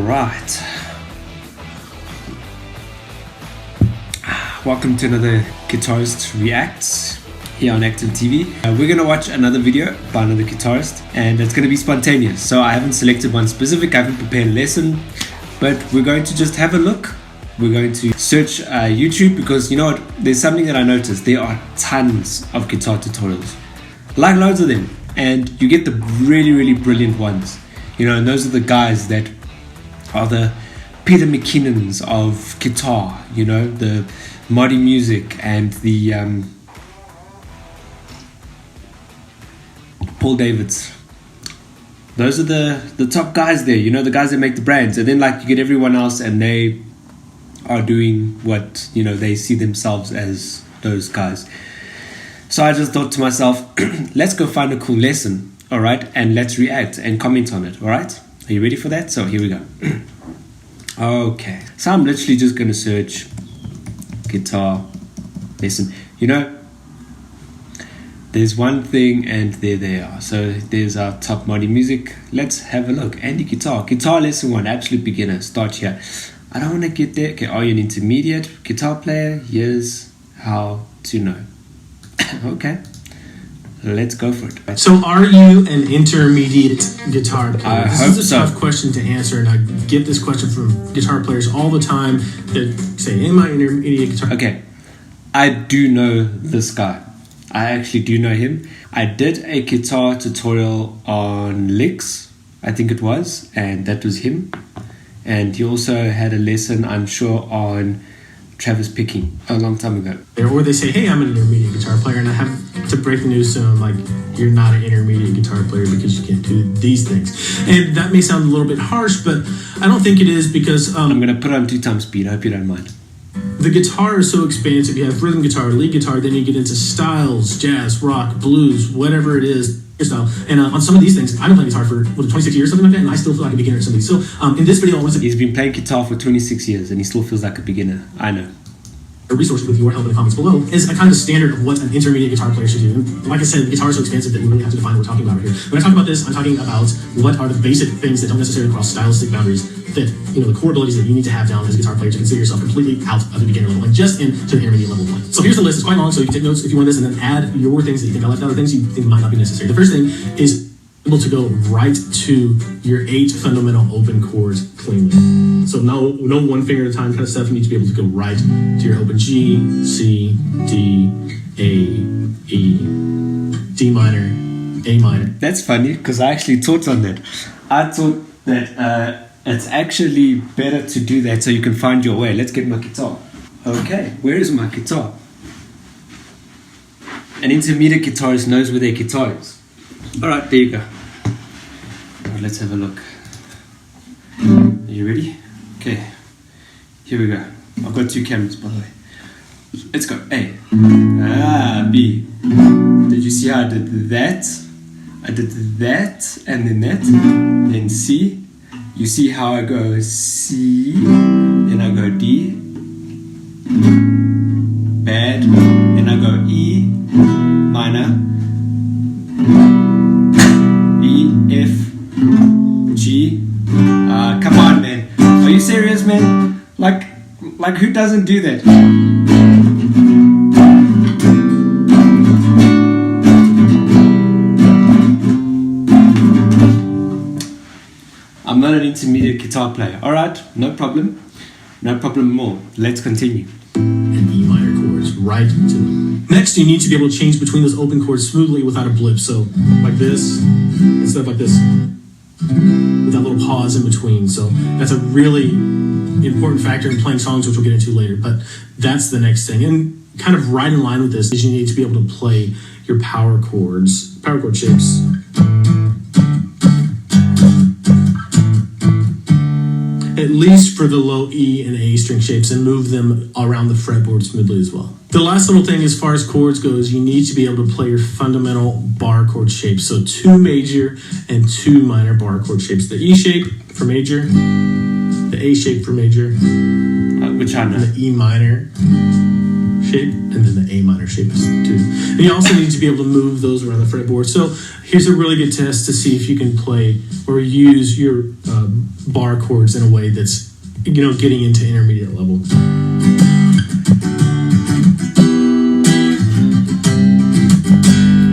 right. Welcome to another Guitarist Reacts here on Active TV. We're going to watch another video by another guitarist, and it's going to be spontaneous. So I haven't selected one specific, I haven't prepared a lesson, but we're going to just have a look. We're going to search YouTube, because you know what, there's something that I noticed. There are tons of guitar tutorials, like loads of them, and you get the really brilliant ones, you know, and those are the guys that are the Peter McKinnons of guitar, you know, the Moddy Music and the Paul Davids. Those are the top guys there, you know, the guys that make the brands. And then like you get everyone else, and they are doing what, you know, they see themselves as those guys. So I just thought to myself, let's go find a cool lesson, all right, and let's react and comment on it, all right? Are you ready for that? So here we go. Okay, so I'm literally just going to search guitar lesson. You know, there's one thing and there they are. So there's our top Moddy Music. Let's have a look. Andy Guitar lesson 1, absolute beginner. Start here. I don't want to get there. Okay, are you an intermediate guitar player? Here's how to know. Okay, let's go for it. So are you an intermediate guitar player? I this hope is a so. tough question to answer, and I get this question from guitar players all the time that say, am I an intermediate guitar? Okay, I do know this guy. I actually do know him. I did a guitar tutorial on licks, I think it was, and that was him. And he also had a lesson, I'm sure, on Travis picking a long time ago. Or they say, hey, I'm an intermediate guitar player, and I have to break the news to them, like, you're not an intermediate guitar player because you can't do these things. And that may sound a little bit harsh, but I don't think it is, because I'm going to put it on 2 times speed. I hope you don't mind. The guitar is so expansive. You have rhythm guitar, lead guitar, then you get into styles, jazz, rock, blues, whatever it is, your style. And on some of these things, I've been playing guitar for 26 years, something like that, and I still feel like a beginner at some of these. So in this video, I want to... He's been playing guitar for 26 years and he still feels like a beginner. I know. A resource with your help in the comments below is a kind of standard of what an intermediate guitar player should do. And like I said, the guitar is so expansive that we really have to define what we're talking about here. When I talk about this, I'm talking about what are the basic things that don't necessarily cross stylistic boundaries, that, you know, the core abilities that you need to have down as a guitar player to consider yourself completely out of the beginner level and just into the intermediate level one. So here's the list. It's quite long, so you can take notes if you want this, and then add your things that you think I left out, or things you think might not be necessary. The first thing is able to go right to your 8 fundamental open chords cleanly. So no one finger at a time kind of stuff. You need to be able to go right to your open G, C, D, A, E, D minor, A minor. That's funny, because I actually taught on that. I thought that it's actually better to do that so you can find your way. Let's get my guitar. Okay, where is my guitar? An intermediate guitarist knows where their guitar is. Alright, there you go. Alright, let's have a look. Are you ready? Okay, here we go. I've got 2 cameras, by the way. Let's go. A. B. Did you see how I did that? I did that, and then that. Then C. You see how I go C, then I go D. Bad. Then I go E minor. E, F, G. Come on, man. Are you serious, man? Like who doesn't do that? I'm not an intermediate guitar player. Alright, no problem. No problem more. Let's continue. And E minor chords right to them. Next, you need to be able to change between those open chords smoothly without a blip. So like this, instead of like this, with that little pause in between. So that's a really important factor in playing songs, which we'll get into later. But that's the next thing. And kind of right in line with this is you need to be able to play your power chord shapes. At least for the low E and A string shapes, and move them around the fretboard smoothly as well. The last little thing as far as chords goes, you need to be able to play your fundamental bar chord shapes. So 2 major and 2 minor bar chord shapes. The E shape for major, the A shape for major, which I know. and the E minor shape and then the A minor shape too. And you also need to be able to move those around the fretboard. So here's a really good test to see if you can play or use your bar chords in a way that's, getting into intermediate level.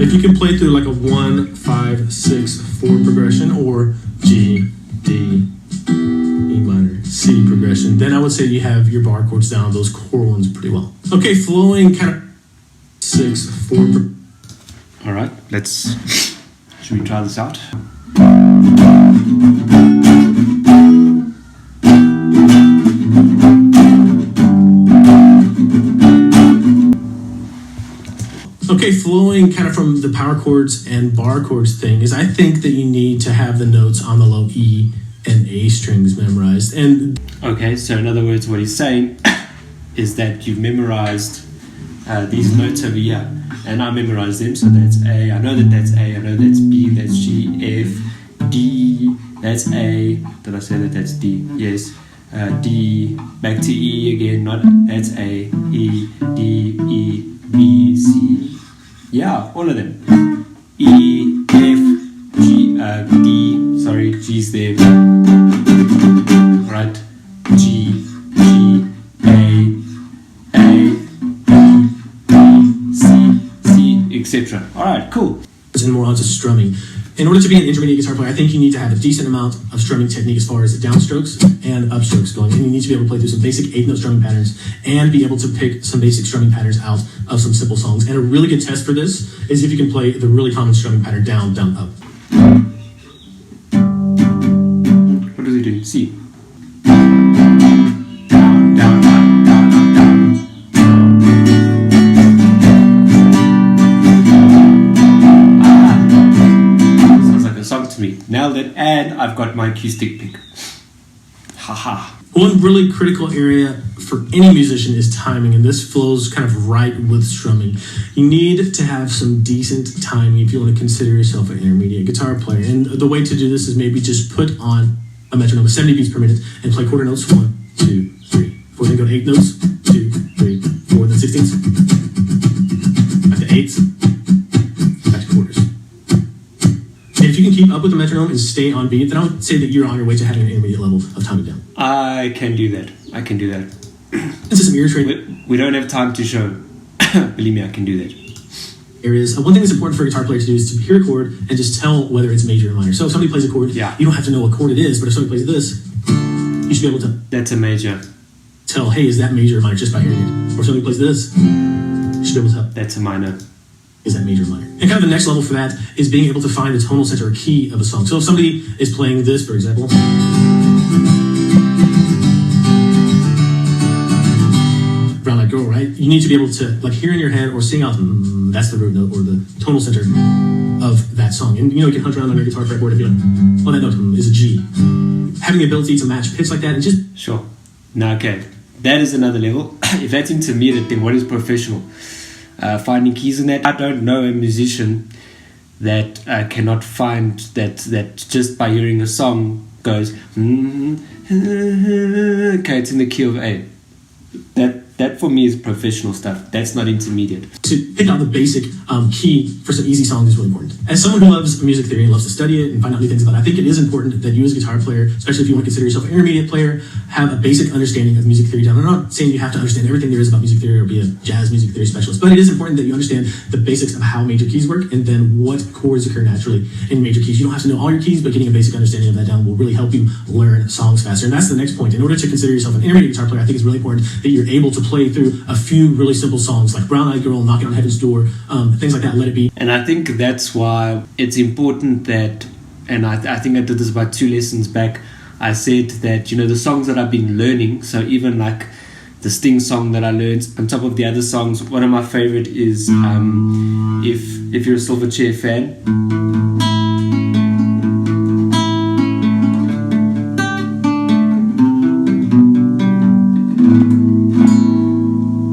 If you can play through like a 1, 5, 6, 4 progression or G, D, E minor, C progression, then I would say you have your bar chords down, those core ones pretty well. Okay, flowing kind of 6, 4. All right, should we try this out? Okay, flowing kind of from the power chords and bar chords thing is I think that you need to have the notes on the low E and A strings memorized. And okay, so in other words, what he's saying is that you've memorized these notes over here, and I memorized them. So that's A, I know that that's A, I know that's B, that's G, F, D, that's A. Did I say that that's D? Yes. D, back to E again, that's A, E, D, E, B, C. Yeah, all of them. E, F, G, D, sorry, G's there. Right, G, A, B, C, etc. Alright, cool. And more onto strumming. In order to be an intermediate guitar player, I think you need to have a decent amount of strumming technique as far as downstrokes and upstrokes going. And you need to be able to play through some basic 8-note strumming patterns and be able to pick some basic strumming patterns out of some simple songs. And a really good test for this is if you can play the really common strumming pattern down, down, up. What does he do? C. Nailed it, and I've got my acoustic pick. Haha. One really critical area for any musician is timing, and this flows kind of right with strumming. You need to have some decent timing if you want to consider yourself an intermediate guitar player. And the way to do this is maybe just put on a metronome of 70 beats per minute and play quarter notes, 1, 2, 3, 4, then go to 8 notes, 2, 3, 4, then 16ths, back to 8s, back to quarters. If you can keep up with the metronome and stay on beat, then I would say that you're on your way to having an intermediate level of timing down. I can do that. This is some ear training. We don't have time to show. Believe me, I can do that. Areas. One thing that's important for a guitar player to do is to hear a chord and just tell whether it's major or minor. So if somebody plays a chord, you don't have to know what chord it is, but if somebody plays this, you should be able to... That's a major. Tell, hey, is that major or minor just by hearing it? Or if somebody plays this, you should be able to tell. That's a minor. Is that major or minor? And kind of the next level for that is being able to find the tonal center or key of a song. So if somebody is playing this, for example, Brown Eyed Girl, right? You need to be able to hear in your head or sing out, that's the root note or the tonal center of that song. And you can hunt around on your guitar fretboard and be like, oh, that note is a G. Having the ability to match pitch like that and just... Sure. Now, okay. That is another level. If that's intermediate, then what is professional? Finding keys in that. I don't know a musician that cannot find that just by hearing a song goes, okay, it's in the key of A. That for me is professional stuff. That's not intermediate. To pick out the basic key for some easy songs is really important. As someone who loves music theory and loves to study it and find out new things about it, I think it is important that you as a guitar player, especially if you want to consider yourself an intermediate player, have a basic understanding of music theory down. I'm not saying you have to understand everything there is about music theory or be a jazz music theory specialist, but it is important that you understand the basics of how major keys work and then what chords occur naturally in major keys. You don't have to know all your keys, but getting a basic understanding of that down will really help you learn songs faster. And that's the next point. In order to consider yourself an intermediate guitar player, I think it's really important that you're able to play through a few really simple songs like Brown Eyed Girl, Knocking on Heaven's Door, things like that, Let It Be. And I think that's why it's important that, and I think I did this about 2 lessons back, I said that, the songs that I've been learning, so even like the Sting song that I learned, on top of the other songs, one of my favorite is if you're a Silverchair fan.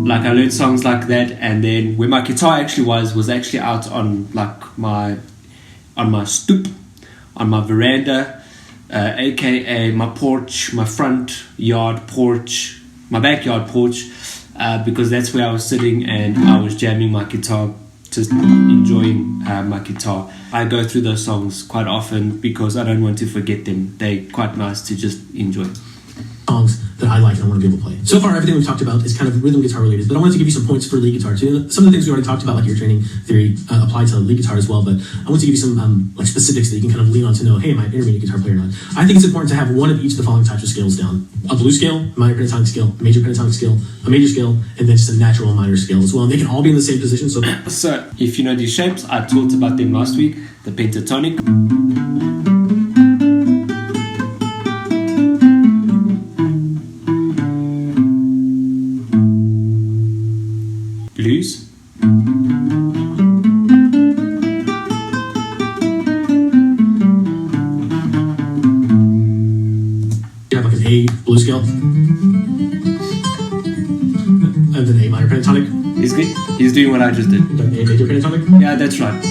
Like I learned songs like that, and then where my guitar actually was actually out on my stoop, on my veranda, aka my porch, my front yard porch, my backyard porch. because that's where I was sitting and I was jamming my guitar, just enjoying my guitar. I go through those songs quite often because I don't want to forget them. They're quite nice to just enjoy. Songs that I like and I want to be able to play. So far, everything we've talked about is kind of rhythm guitar related, but I wanted to give you some points for lead guitar too. Some of the things we already talked about, like ear training theory, apply to lead guitar as well, but I want to give you some like specifics that you can kind of lean on to know, hey, am I an intermediate guitar player or not? I think it's important to have one of each of the following types of scales down. A blues scale, minor pentatonic scale, a major pentatonic scale, a major scale, and then just a natural minor scale as well. And they can all be in the same position. So if you know these shapes, I talked about them last week. The pentatonic, blues, you have like an A blues scale, and then A minor pentatonic. He's good. He's doing what I just did. Then A major pentatonic. Yeah, that's right.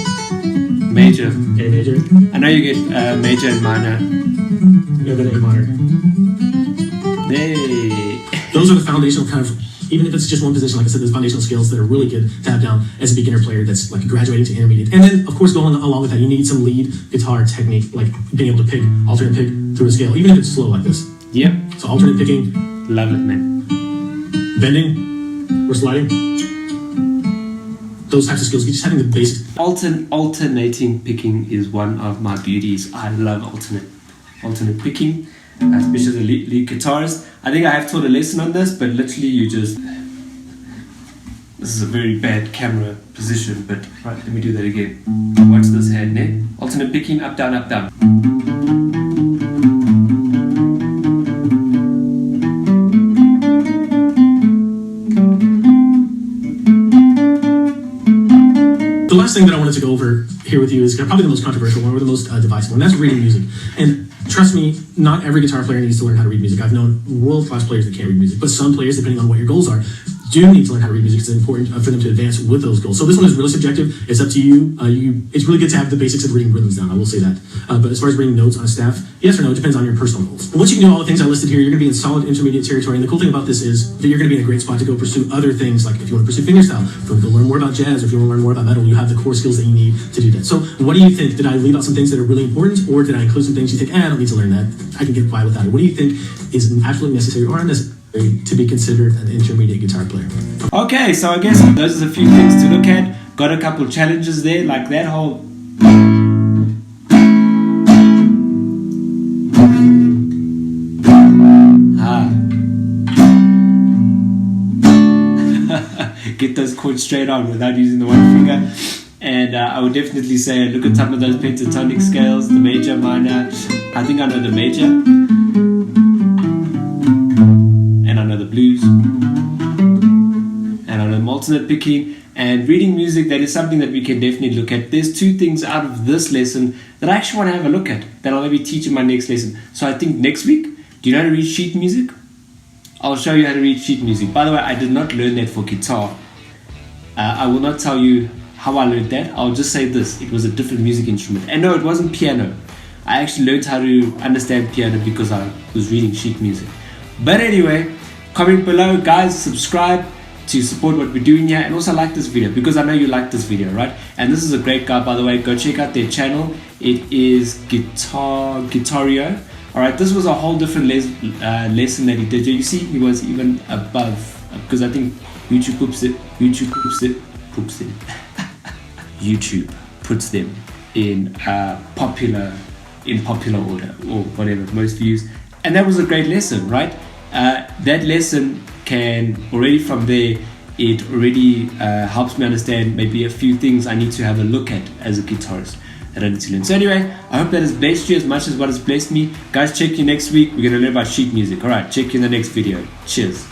Major. A major. I know you get major and minor. And then A minor. Hey. Those are the foundational kind of, even if it's just one position, like I said, there's foundational skills that are really good to have down as a beginner player that's like graduating to intermediate. And then, of course, going along with that, you need some lead guitar technique, like being able to pick, alternate pick through a scale, even if it's slow like this. Yep. So alternate picking. Love it, man. Bending or sliding. Those types of skills, just having the basics. Alternating picking is one of my beauties. I love alternate picking, especially as a lead guitarist. I think I have taught a lesson on this, but literally this is a very bad camera position, but right, let me do that again. Watch this hand, ne? Alternate picking, up, down, up, down. The last thing that I wanted to go over here with you is probably the most controversial one, or the most divisive one. That's reading music. And trust me, not every guitar player needs to learn how to read music. I've known world-class players that can't read music, but some players, depending on what your goals are, do need to learn how to read music. It's important for them to advance with those goals. So this one is really subjective. It's up to you. It's really good to have the basics of reading rhythms down. I will say that. But as far as reading notes on a staff, yes or no, it depends on your personal goals. And once you can do all the things I listed here, you're going to be in solid intermediate territory. And the cool thing about this is that you're going to be in a great spot to go pursue other things. Like if you want to pursue fingerstyle, if you want to go learn more about jazz, or if you want to learn more about metal, you have the core skills that you need to do that. So what do you think? Did I leave out some things that are really important, or did I include some things you think, I don't need to learn that. I can get by without it. What do you think is absolutely necessary or unnecessary to be considered an intermediate guitar player? Okay, so I guess those are a few things to look at. Got a couple challenges there, like that whole get those chords straight on without using the one finger. And I would definitely say look at some of those pentatonic scales, the major, minor. I think I know the major, and I know the blues, and I know alternate picking. And reading music, that is something that we can definitely look at. There's two things out of this lesson that I actually want to have a look at, that I'll maybe teach in my next lesson. So I think next week, do you know how to read sheet music? I'll show you how to read sheet music. By the way, I did not learn that for guitar. I will not tell you how I learned that. I'll just say this: it was a different music instrument. And no, it wasn't piano. I actually learned how to understand piano because I was reading sheet music. But anyway, comment below, guys, subscribe to support what we're doing here, and also like this video because I know you like this video, right? And this is a great guy, by the way. Go check out their channel. It is Guitario. All right, this was a whole different lesson that he did. You see, he was even above, because I think YouTube puts them in popular order, or whatever, most views. And that was a great lesson, right? That lesson can already, from there, it already helps me understand maybe a few things I need to have a look at as a guitarist that I need to learn. So anyway, I hope that has blessed you as much as what has blessed me. Guys, check you next week. We're going to learn about sheet music. All right, check you in the next video. Cheers.